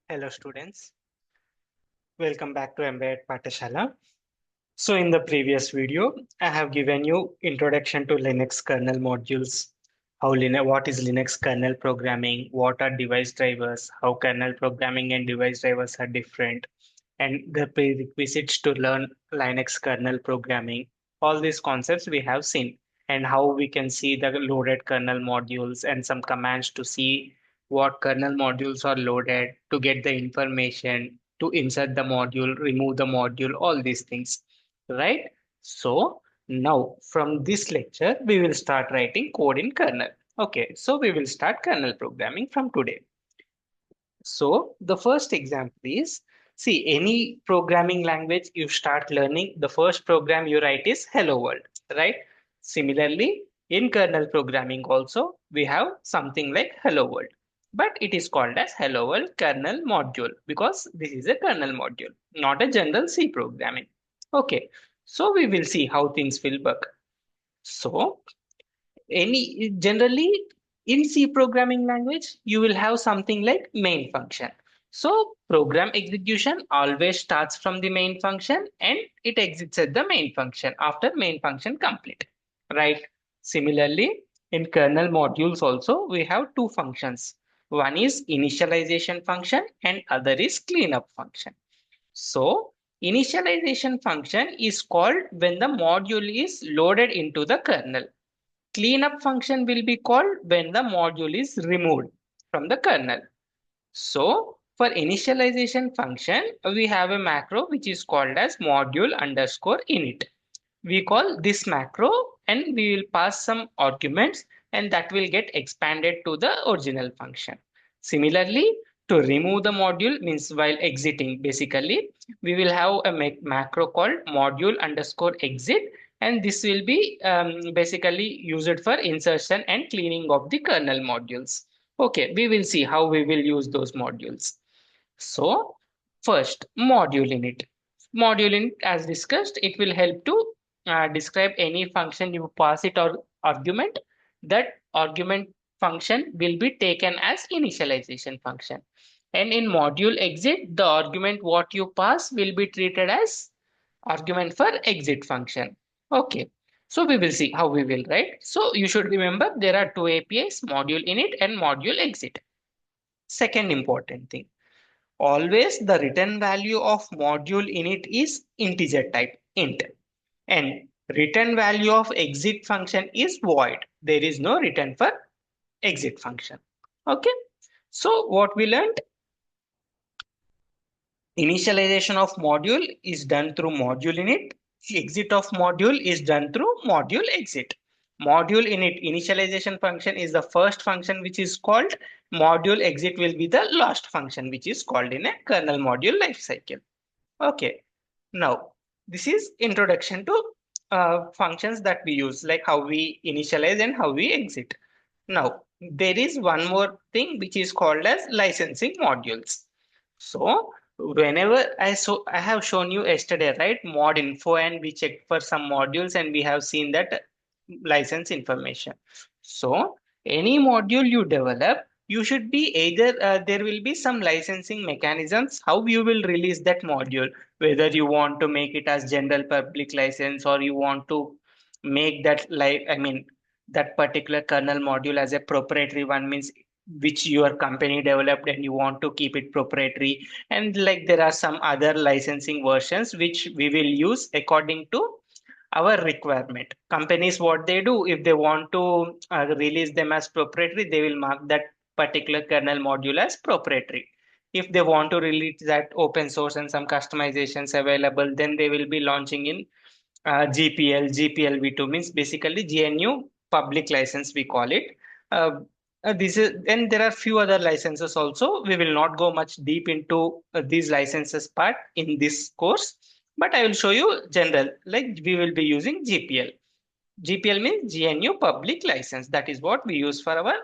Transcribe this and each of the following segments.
Hello students, welcome back to Embedded Pathshala. So in the previous video, I have given you introduction to Linux kernel modules, what is Linux kernel programming, what are device drivers, how kernel programming and device drivers are different, and the prerequisites to learn Linux kernel programming. All these concepts we have seen, and how we can see the loaded kernel modules and some commands to see what kernel modules are loaded to get the information to insert the module, remove the module, all these things, right? So now from this lecture, we will start writing code in kernel. Okay, so we will start kernel programming from today. So the first example is, see, any programming language you start learning, the first program you write is hello world, right? Similarly, in kernel programming also, we have something like hello world, but it is called as hello world kernel module because this is a kernel module, not a general C programming. Okay, so we will see how things will work. So any generally in C programming language, you will have something like main function. So program execution always starts from the main function and it exits at the main function after main function complete, right? Similarly, in kernel modules also, we have two functions. One is initialization function and other is cleanup function. So initialization function is called when the module is loaded into the kernel. Cleanup function will be called when the module is removed from the kernel. So for initialization function, we have a macro which is called as module underscore init. We call this macro and we will pass some arguments and that will get expanded to the original function. Similarly, to remove the module means while exiting, basically, we will have a macro called module underscore exit and this will be basically used for insertion and cleaning of the kernel modules. Okay, we will see how we will use those modules. So first, module init. Module init, as discussed, it will help to describe any function you pass it or argument. That argument function will be taken as initialization function. And in module exit, the argument what you pass will be treated as argument for exit function. Okay. So we will see how we will write. So you should remember there are two APIs, module init and module exit. Second important thing, always the return value of module init is integer type int and return value of exit function is void. There is no return for exit function. Okay. So what we learned, initialization of module is done through module init. Exit of module is done through module exit. Module init initialization function is the first function which is called. Module exit will be the last function which is called in a kernel module lifecycle. Okay. Now, this is introduction to functions that we use, like how we initialize and how we exit. Now, there is one more thing which is called as licensing modules. So whenever I have shown you yesterday, right, mod info, and we checked for some modules and we have seen that license information. So any module you develop, you should be either there will be some licensing mechanisms how you will release that module, whether you want to make it as general public license or you want to make that like that particular kernel module as a proprietary one, means which your company developed and you want to keep it proprietary, and like there are some other licensing versions which we will use according to our requirement. Companies, what they do, if they want to release them as proprietary, they will mark that particular kernel module as proprietary. If they want to release that open source and some customizations available, then they will be launching in GPL, GPLv2 means basically GNU public license, we call it. This is, and there are few other licenses also. We will not go much deep into these licenses part in this course, but I will show you general, like we will be using GPL. GPL means GNU public license. That is what we use for our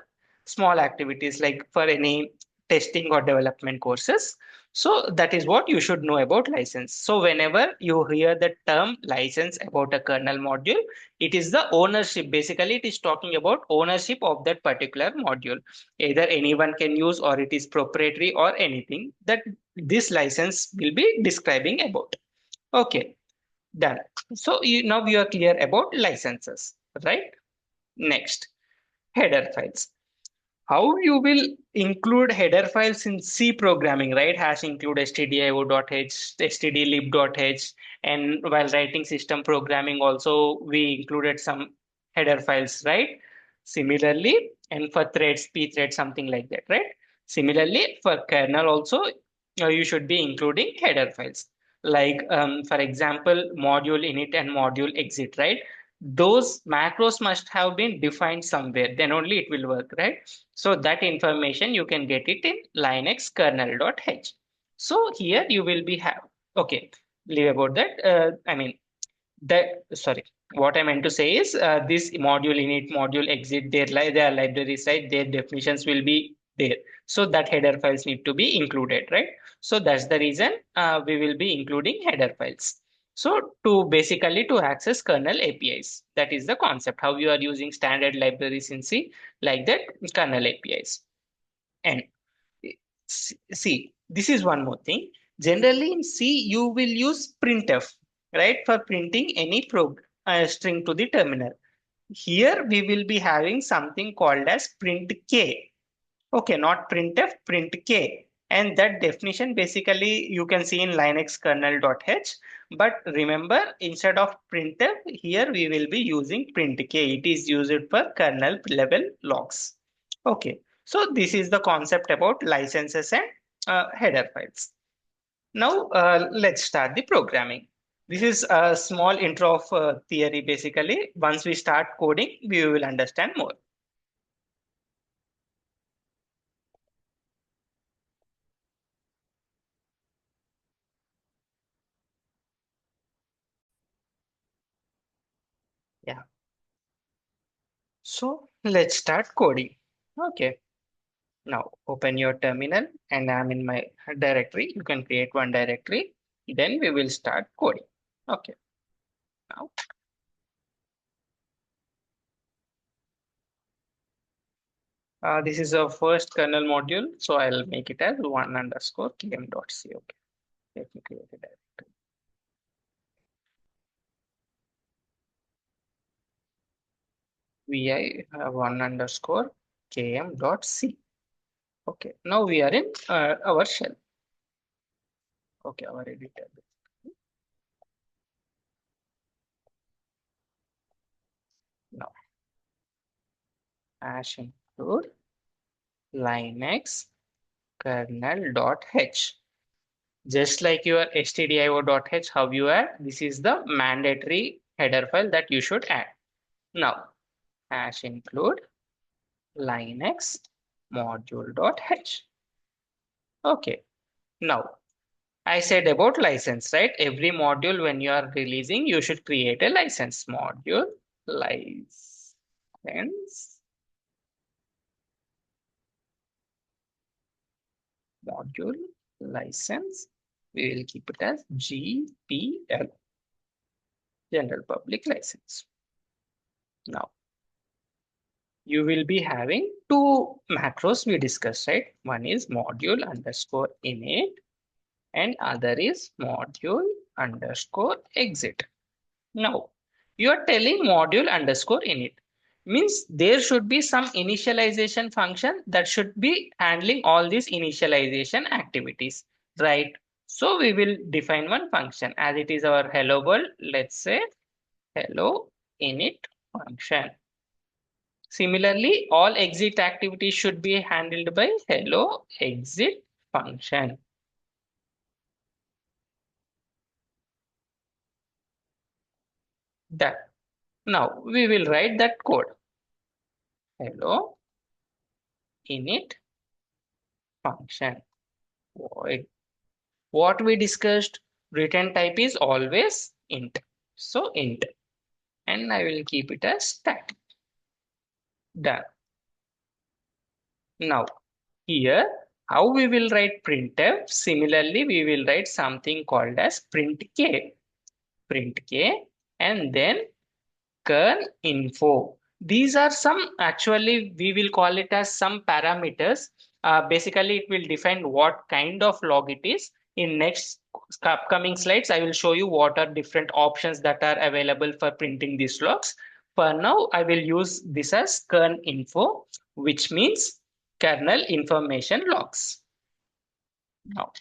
small activities, like for any testing or development courses. So that is what you should know about license. So whenever you hear the term license about a kernel module, it is the ownership. Basically, it is talking about ownership of that particular module. Either anyone can use, or it is proprietary, or anything that this license will be describing about. Okay, done. So now you are clear about licenses, right? Next, header files. How you will include header files in C programming, right? Hash include stdio.h, stdlib.h, and while writing system programming also we included some header files, right? Similarly, and for threads, pthread, something like that, right? Similarly, for kernel also, you should be including header files. Like, for example, module init and module exit, right? Those macros must have been defined somewhere, then only it will work, right? So that information you can get it in linux kernel.h. So here you will be have, okay, leave about that. I mean, that, sorry, what I meant to say is this module init, module exit, their libraries, right? Their definitions will be there. So that header files need to be included, right? So that's the reason we will be including header files. So to basically to access kernel APIs, that is the concept. How you are using standard libraries in C, like that kernel APIs. And see, this is one more thing. Generally in C, you will use printf, right, for printing any string to the terminal. Here we will be having something called as print k. Okay, not printf, print k. And that definition basically you can see in linux kernel.h. But remember, instead of printf, here we will be using print k. It is used for kernel level logs. Okay, so this is the concept about licenses and header files. Now let's start the programming. This is a small intro of theory basically. Once we start coding, we will understand more. Yeah. So let's start coding. Okay. Now open your terminal and I'm in my directory. You can create one directory. Then we will start coding. Okay. Now this is our first kernel module. So I'll make it as one underscore km.c. Okay. Let me create a directory. Vi one underscore km.c. Okay. Now we are in our shell. Okay. Our editor. Now hash include linux kernel.h. Just like your stdio.h, how you add, this is the mandatory header file that you should add. Now, hash include linux module.h. Okay, now I said about license, right? Every module when you are releasing, you should create a license module, license, module, license. We will keep it as GPL, general public license. Now, you will be having two macros we discussed, right? One is module underscore init and other is module underscore exit. Now, you are telling module underscore init means there should be some initialization function that should be handling all these initialization activities, right? So we will define one function as it is our hello world. Let's say hello init function. Similarly, all exit activities should be handled by hello exit function. That. Now we will write that code. Hello init function. Void. What we discussed, return type is always int. So int. And I will keep it as static. Done. Now here How we will write printf? Similarly, we will write something called as print k, and then kern info. These are some, actually we will call it as some parameters. Basically it will define what kind of log it is. In next upcoming slides I will show you what are different options that are available for printing these logs. For now I will use this as kern info, which means kernel information logs. Now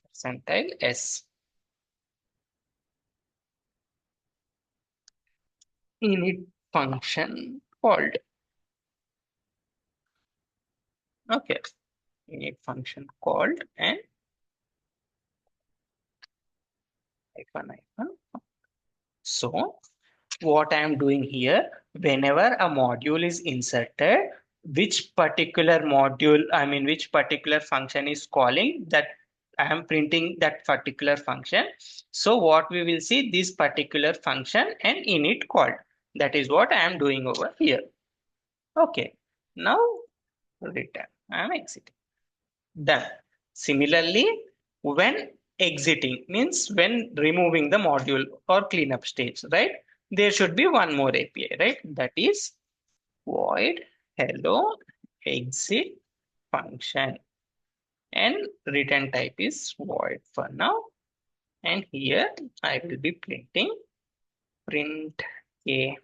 percentile s init function called, okay, init function called, and hyphen hyphen. So what I am doing here, whenever a module is inserted, which particular module, I mean, which particular function is calling that, I am printing that particular function. So what we will see, this particular function and init called. That is what I am doing over here. Okay. Now return. I am exiting. Done. Similarly, when exiting means when removing the module or cleanup stage, right? There should be one more API, right? That is void hello exit function, and return type is void for now. And here I will be printing print k,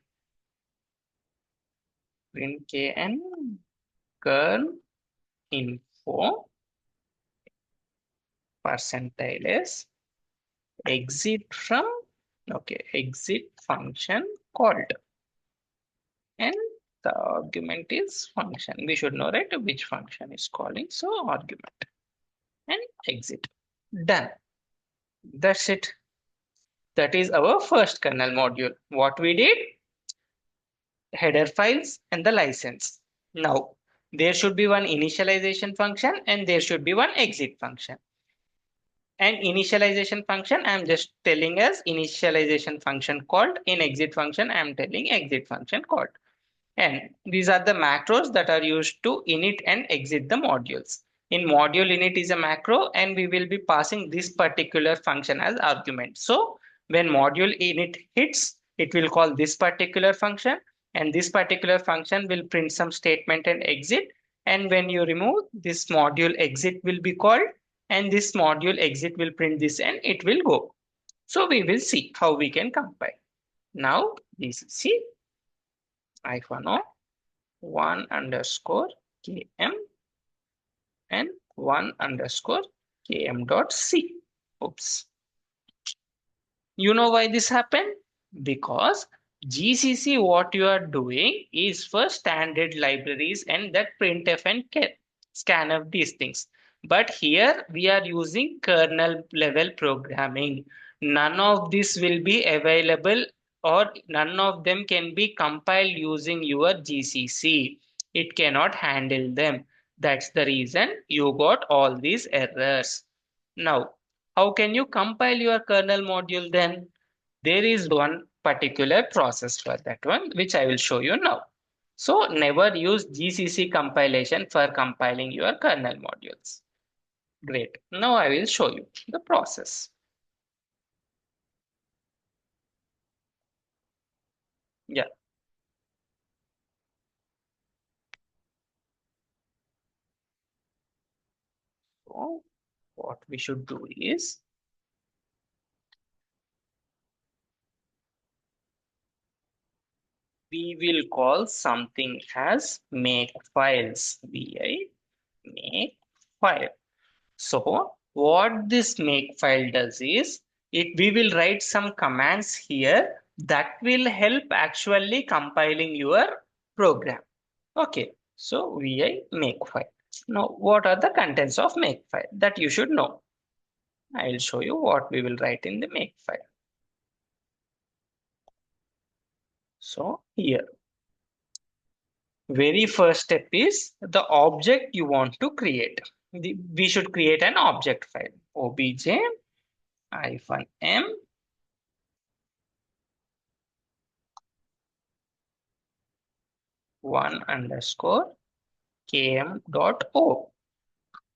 and kern info percentile is exit from, okay, exit function called, and the argument is function. We should know, right, which function is calling. So argument and exit. Done. That's it. That is our first kernel module. What we did, header files and the license. Now there should be one initialization function and there should be one exit function. And initialization function I am just telling as initialization function called, in exit function I am telling exit function called. And these are the macros that are used to init and exit the modules. In module init is a macro and we will be passing this particular function as argument. So when module init hits, it will call this particular function, and this particular function will print some statement and exit. And when you remove, this module exit will be called, and this module exit will print this and it will go. So we will see how we can compile. Now gcc -o 1_km and 1_km.c. Oops. You know why this happened? Because GCC, what you are doing is for standard libraries and that printf and scanf these things. But here we are using kernel level programming. None of this will be available, or none of them can be compiled using your GCC. It cannot handle them. That's the reason you got all these errors. Now, how can you compile your kernel module then? There is one particular process for that one, which I will show you now. So never use GCC compilation for compiling your kernel modules. Great. Now I will show you the process. Yeah. So what we should do is, we will call something as make files. Make file. So what this make file does is, we will write some commands here that will help actually compiling your program. Okay, so vi make file. Now what are the contents of make file that you should know? I'll show you what we will write in the make file. So here, very first step is the object you want to create. We should create an object file, obj -m 1_km.o.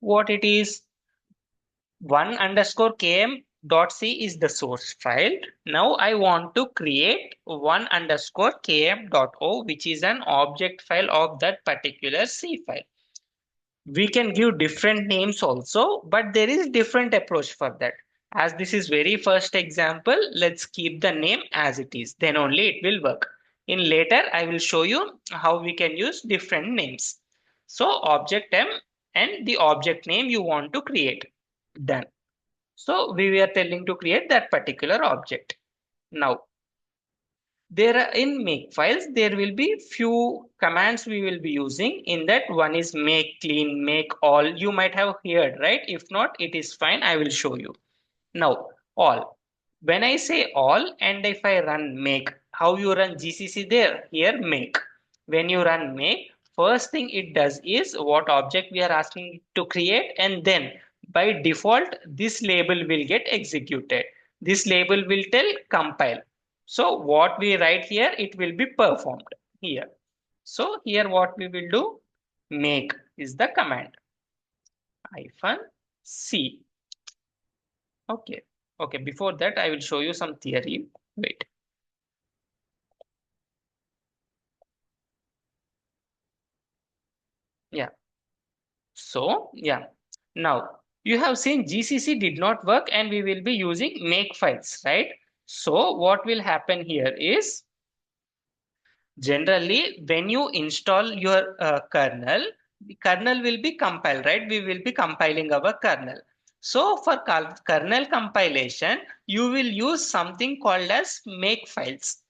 what it is. 1_km.c is the source file. Now I want to create 1_km.o, which is an object file of that particular C file. We can give different names also, but there is different approach for that. As this is very first example, let's keep the name as it is, then only it will work. In later I will show you how we can use different names. So object m and the object name you want to create. Done. So we were telling to create that particular object. Now there are in make files, there will be few commands we will be using. In that, one is make clean, make all. You might have heard, right? If not, it is fine. I will show you. Now, all. When I say all and if I run make, how you run GCC there? Here make. When you run make, first thing it does is what object we are asking to create, and then by default this label will get executed. This label will tell compile. So what we write here, it will be performed here. So here what we will do, make is the command hyphen C. Okay. Okay. Before that, I will show you some theory. Wait. Yeah. So, yeah. Now, you have seen GCC did not work and we will be using make files, right? So, what will happen here is generally when you install your kernel, the kernel will be compiled, right? We will be compiling our kernel. So, for kernel compilation, you will use something called as make files.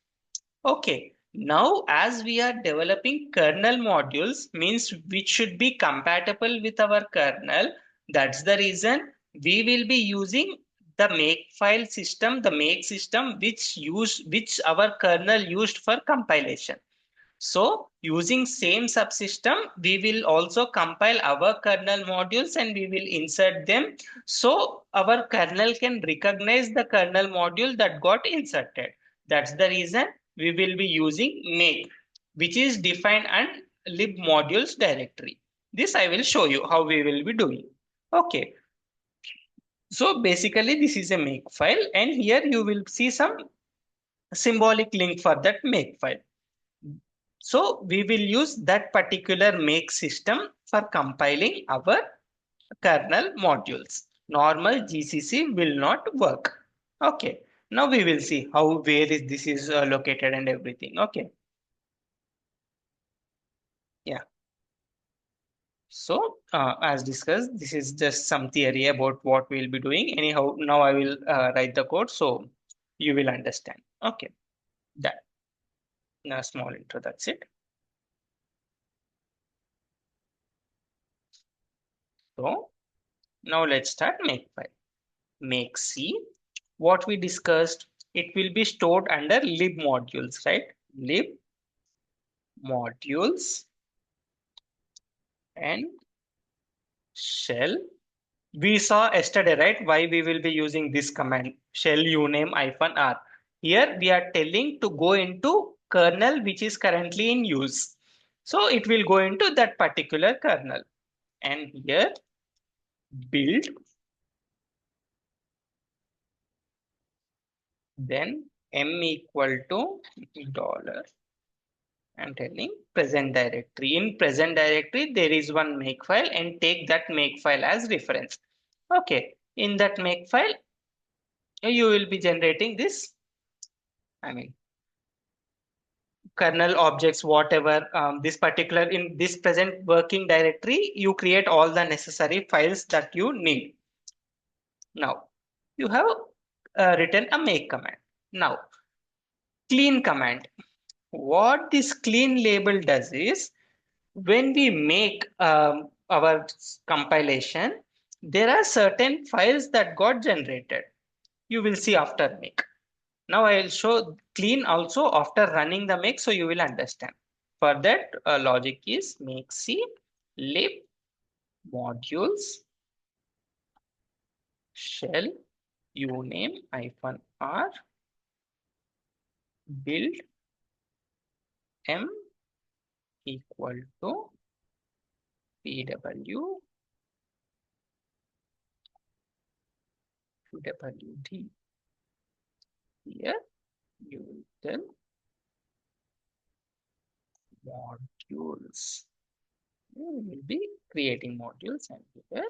Okay, now as we are developing kernel modules, means which should be compatible with our kernel. That's the reason we will be using the makefile system, the make system which our kernel used for compilation. So using same subsystem, we will also compile our kernel modules and we will insert them. So our kernel can recognize the kernel module that got inserted. That's the reason we will be using make, which is defined and lib modules directory. This I will show you how we will be doing. Okay. So basically this is a make file and here you will see some symbolic link for that make file. So we will use that particular make system for compiling our kernel modules. Normal GCC will not work. Okay. Now we will see how where is this is located and everything. Okay. Yeah. So as discussed, this is just some theory about what we'll be doing. Anyhow, now I will write the code so you will understand. Okay. That a small intro. That's it. So now let's start makefile. Make C. What we discussed, it will be stored under lib modules, right? Lib modules and shell. We saw yesterday, right? Why we will be using this command shell uname -r. Here we are telling to go into kernel which is currently in use. So it will go into that particular kernel. And here build, then m equal to dollar. I'm telling present directory. In present directory, there is one makefile and take that makefile as reference. Okay. In that makefile, you will be generating this, I mean, kernel objects, whatever this particular in this present working directory, you create all the necessary files that you need. Now, you have written a make command. Now, clean command. What this clean label does is when we make our compilation, there are certain files that got generated. You will see after make. Now I will show clean also after running the make so you will understand. For that logic is make C lib modules shell uname -r build m equal to pw wd. Here you will tell modules. We will be creating modules, and here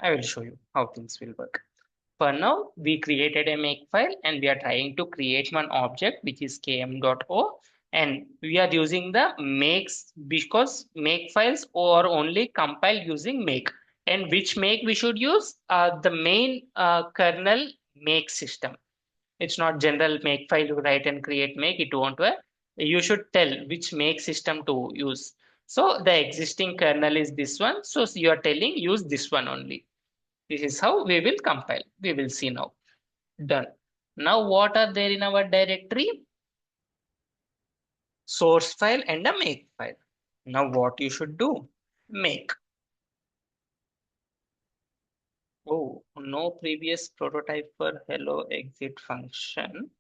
I will show you how things will work. For now, we created a make file and we are trying to create one object which is km.o, and we are using the makes because make files are only compiled using make. And which make we should use? The main kernel make system. It's not general make file you write and create make, it won't work. You should tell which make system to use. So the existing kernel is this one. So you are telling use this one only. This is how we will compile. We will see now. Done. Now what are there in our directory? Source file and a make file. Now what you should do? Make. Oh, no previous prototype for hello exit function.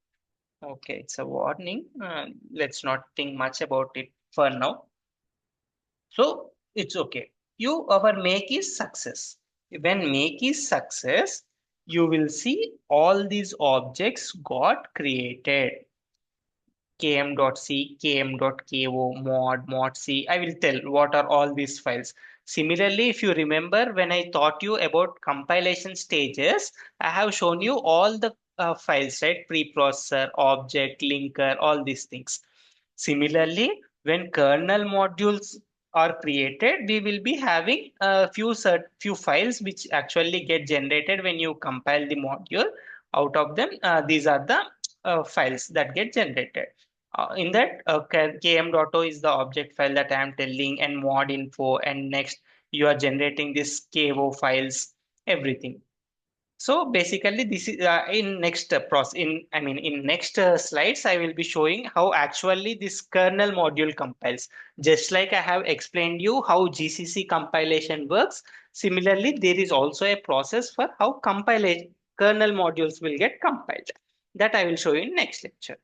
Okay, it's a warning. Let's not think much about it for now. So it's okay. Our make is success. When make is success, you will see all these objects got created. km.c, km.ko, mod.c. I will tell what are all these files. Similarly, if you remember when I taught you about compilation stages, I have shown you all the files, right? Preprocessor, object, linker, all these things. Similarly, when kernel modules are created, we will be having a few files which actually get generated when you compile the module. Out of them, these are the files that get generated. In that, km.o is the object file that I am telling, and mod info, and next you are generating this ko files, everything. So basically, this is in next process. In next slides, I will be showing how actually this kernel module compiles. Just like I have explained you how GCC compilation works. Similarly, there is also a process for how compilation kernel modules will get compiled. That I will show you in next lecture.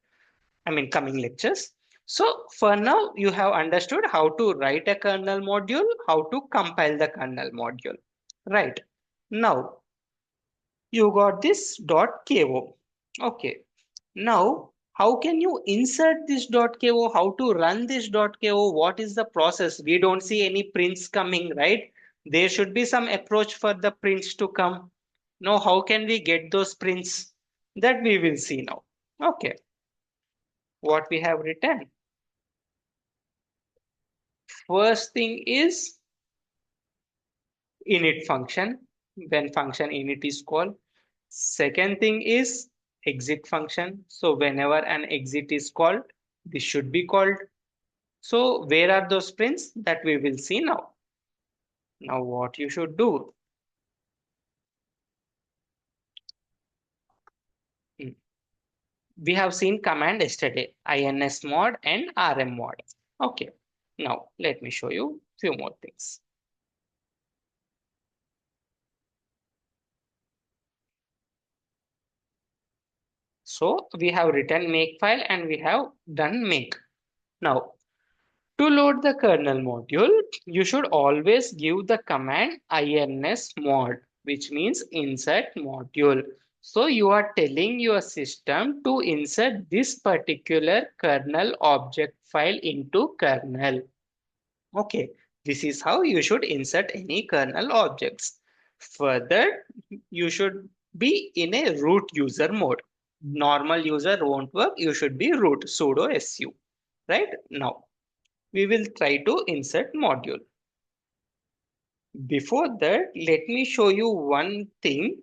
Coming lectures. So for now, you have understood how to write a kernel module, how to compile the kernel module. Right. Now, you got this .ko. Okay. Now, how can you insert this .ko? How to run this .ko? What is the process? We don't see any prints coming, right? There should be some approach for the prints to come. Now, how can we get those prints? That we will see now. Okay. What we have written. First thing is init function, when function init is called. Second thing is exit function. So whenever an exit is called, this should be called. So where are those prints that we will see now? Now what you should do? We have seen command yesterday, insmod and rmmod. Okay. Now let me show you few more things. So we have written make file and we have done make. Now to load the kernel module, you should always give the command insmod, which means insert module. So you are telling your system to insert this particular kernel object file into kernel. Okay, this is how you should insert any kernel objects. Further, you should be in a root user mode. Normal user won't work. You should be root sudo su. Right now, we will try to insert module. Before that, let me show you one thing.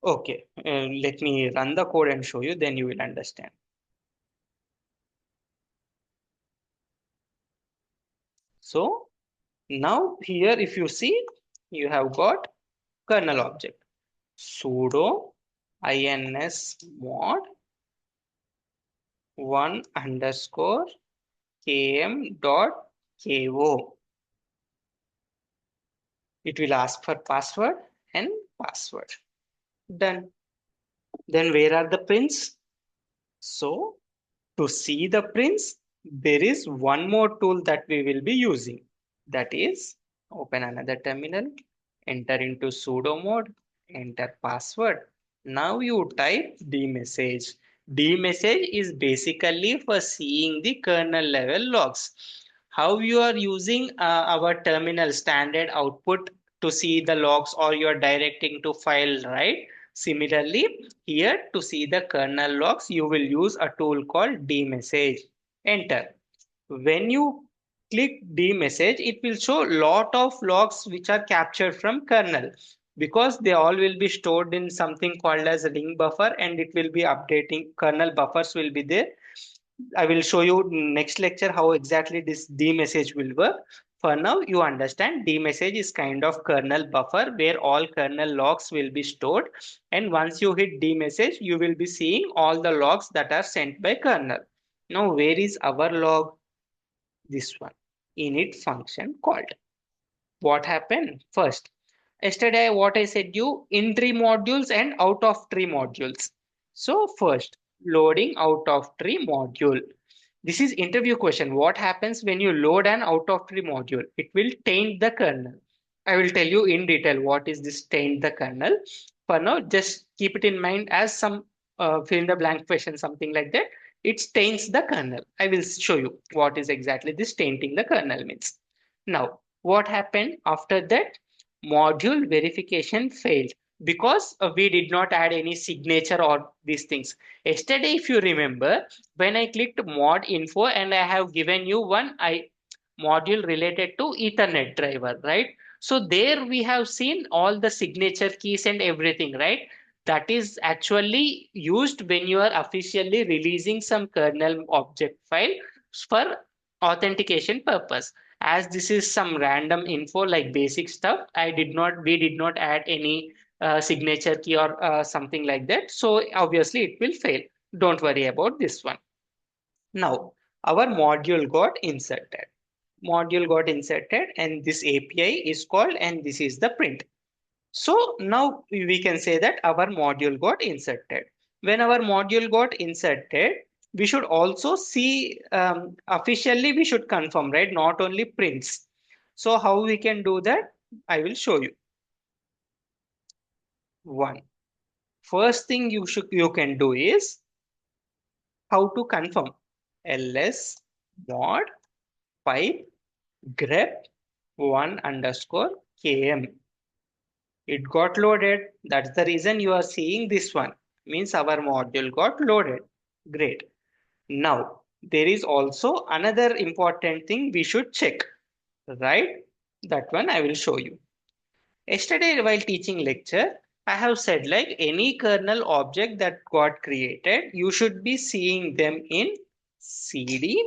Okay, let me run the code and show you, then you will understand. So now here, if you see, you have got kernel object sudo insmod 1_km.ko. It will ask for password and password. Done. Then where are the prints? So to see the prints, there is one more tool that we will be using. That is, open another terminal, enter into sudo mode, enter password. Now you type dmessage. Dmessage is basically for seeing the kernel level logs. How you are using our terminal standard output to see the logs, or you are directing to file, right? Similarly, here to see the kernel logs, you will use a tool called dmessage. Enter. When you click dmessage, it will show lot of logs which are captured from kernel, because they all will be stored in something called as a link buffer, and it will be updating. Kernel buffers will be there. I will show you next lecture how exactly this dmessage will work. For now, you understand dmessage is kind of kernel buffer where all kernel logs will be stored, and once you hit dmessage, you will be seeing all the logs that are sent by kernel. Now where is our log? This one, init function called. What happened first? Yesterday what I said, you in tree modules and out of tree modules. So first, loading out of tree module. This is interview question. What happens when you load an out of tree module? It will taint the kernel. I will tell you in detail what is this taint the kernel. For now, just keep it in mind as some fill in the blank question, something like that. It taints the kernel. I will show you what is exactly this tainting the kernel means. Now, what happened after that? Module verification failed because we did not add any signature or these things. Yesterday, if you remember, when I clicked mod info and I have given you one module related to Ethernet driver, right? So there we have seen all the signature keys and everything, right? That is actually used when you are officially releasing some kernel object file for authentication purpose. As this is some random info like basic stuff, we did not add any signature key or something like that. So obviously it will fail. Don't worry about this one. Now, our module got inserted. Module got inserted and this API is called, and this is the print. So now we can say that our module got inserted. When our module got inserted, we should also see officially we should confirm, right? Not only prints. So how we can do that? I will show you. One. First thing you can do is how to confirm. ls mod pipe grep one underscore km. It got loaded. That's the reason you are seeing this one. Means our module got loaded. Great. Now, there is also another important thing we should check, right? That one I will show you. Yesterday, while teaching lecture, I have said like any kernel object that got created, you should be seeing them in cd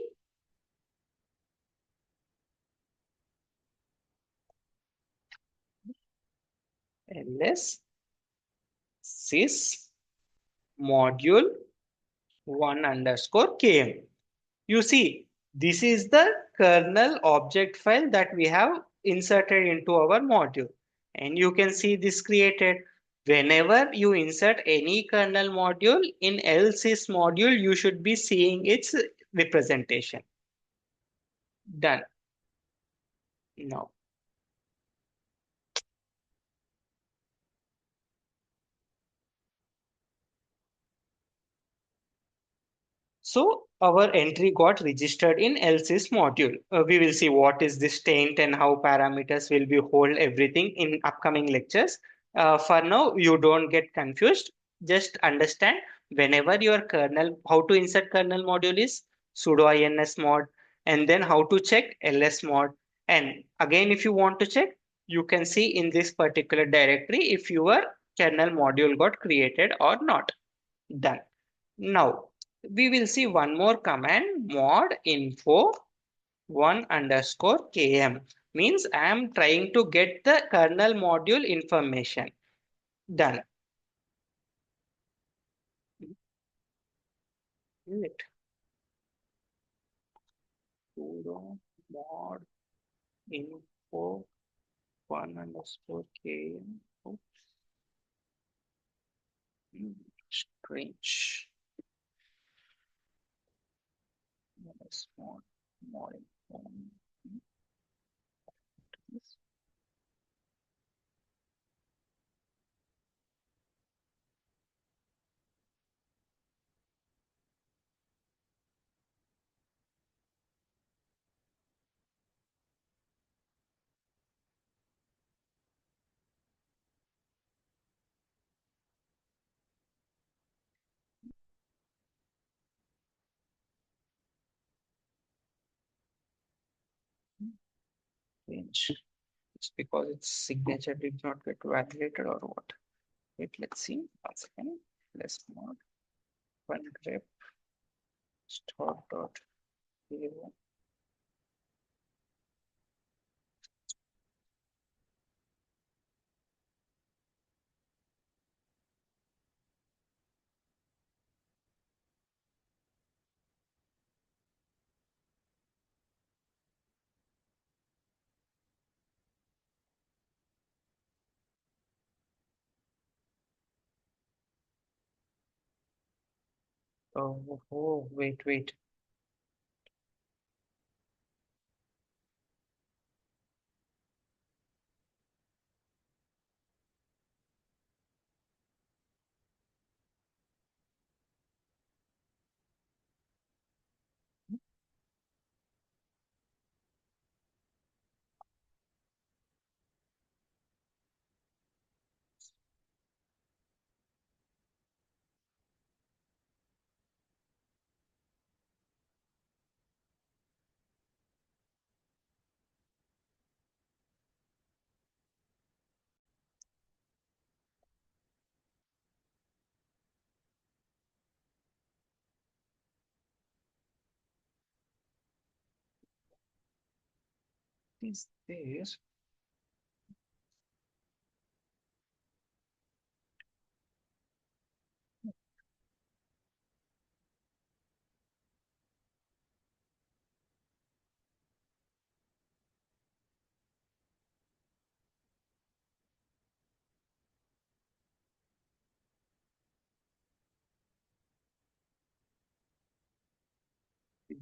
ls sys module one underscore km. You see, this is the kernel object file that we have inserted into our module. And you can see this created. Whenever you insert any kernel module in LSys module, you should be seeing its representation. Done. Now, so our entry got registered in LSys module. We will see what is this taint and how parameters will be hold everything in upcoming lectures. For now, you don't get confused. Just understand whenever your kernel, how to insert kernel module is sudo ins mod, and then how to check ls mod. And again, if you want to check, you can see in this particular directory if your kernel module got created or not. Done. Now, we will see one more command mod info one underscore km. Means I am trying to get the kernel module information. Done. Wait. Sudo mod info one underscore km. Oops. Strange. Yes, mod info. Change. It's because its signature did not get validated or what? Wait, let's see. Once again, less mod one grep start dot zero. Wait. Is this?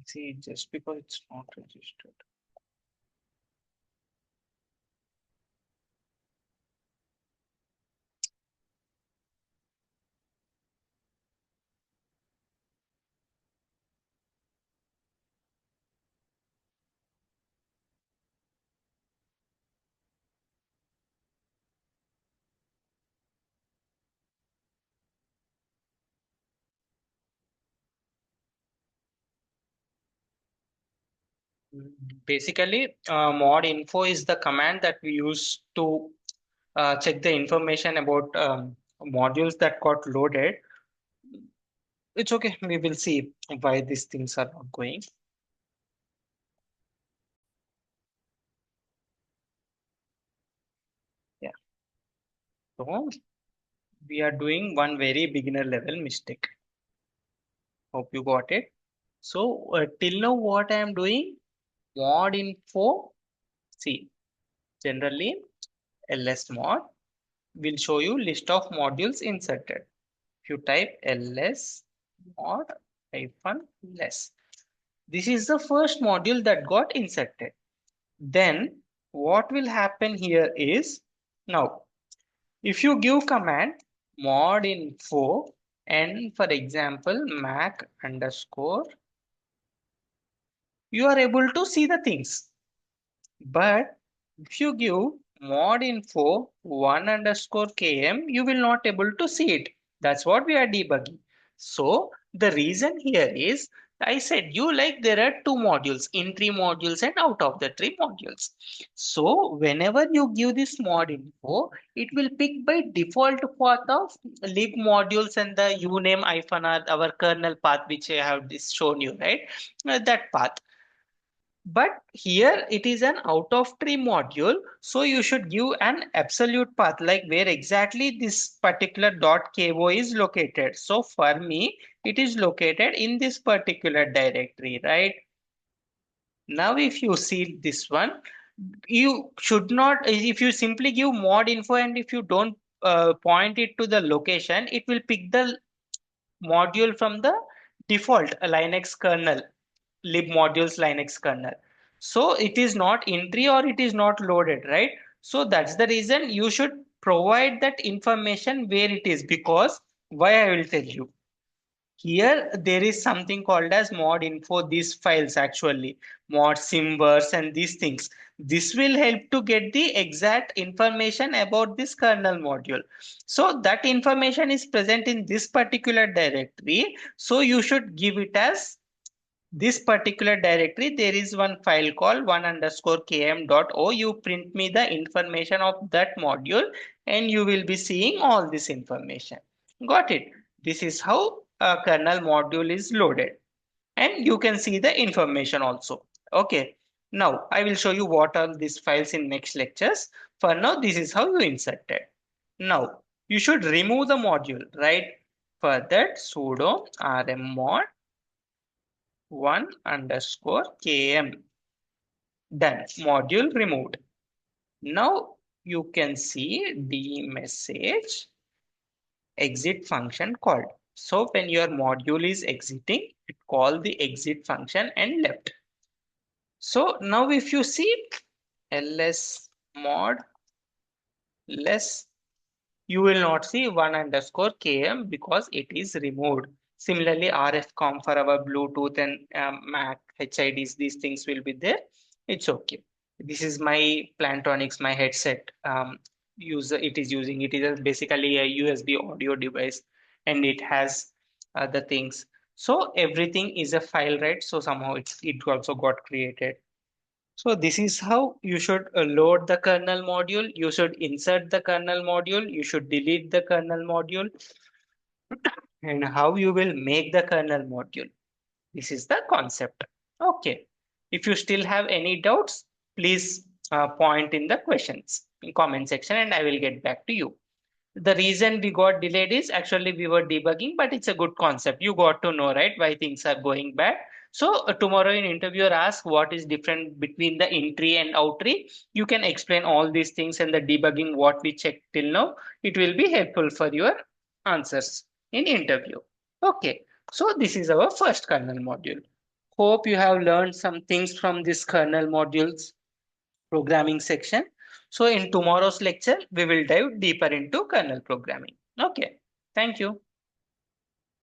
See, just because it's not registered. Basically, mod info is the command that we use to check the information about modules that got loaded. It's okay. We will see why these things are not going. Yeah. So we are doing one very beginner level mistake. Hope you got it. So till now, what I am doing, mod info. See, generally ls mod will show you list of modules inserted. If you type ls mod hyphen less, this is the first module that got inserted. Then what will happen here is, now if you give command mod info and for example mac underscore, you are able to see the things. But if you give mod info 1 underscore km, you will not able to see it. That's what we are debugging. So the reason here is, I said you like there are two modules, in tree modules and out of the tree modules. So whenever you give this mod info, it will pick by default path of lib modules and the uname hyphen r, our kernel path, which I have this shown you, right? That path. But here it is an out of tree module. So you should give an absolute path, like where exactly this particular .ko is located. So for me, it is located in this particular directory, right? Now, if you see this one, you should not, if you simply give mod info and if you don't point it to the location, it will pick the module from the default Linux kernel, lib modules Linux kernel. So it is not entry or it is not loaded, right? So that's the reason you should provide that information where it is, because why I will tell you. Here there is something called as mod info, these files actually, mod symverse and these things. This will help to get the exact information about this kernel module. So that information is present in this particular directory. So you should give it as this particular directory, there is one file called 1_km.o. You print me the information of that module and you will be seeing all this information. Got it? This is how a kernel module is loaded. And you can see the information also. Okay. Now I will show you what are these files in next lectures. For now, this is how you insert it. Now you should remove the module, right? For that, sudo rmmod 1_km. Done. Module removed. Now you can see the message exit function called. So when your module is exiting, it call the exit function and left. So now if you see ls mod less, you will not see 1_km because it is removed. Similarly, rfcom for our Bluetooth and Mac HIDs, these things will be there. It's okay. This is my Plantronics, my headset. User it is using. It is basically a USB audio device, and it has the things. So everything is a file, right? So somehow it also got created. So this is how you should load the kernel module. You should insert the kernel module. You should delete the kernel module and how you will make the kernel module. This is the concept. Okay. If you still have any doubts, please point in the questions in comment section and I will get back to you. The reason we got delayed is actually we were debugging, but it's a good concept. You got to know, right, why things are going bad. So tomorrow in interviewer ask what is different between the in tree and out tree. You can explain all these things and the debugging what we checked till now. It will be helpful for your answers in interview. Okay, so this is our first kernel module. Hope you have learned some things from this kernel modules programming section. So in tomorrow's lecture, we will dive deeper into kernel programming. Okay, thank you.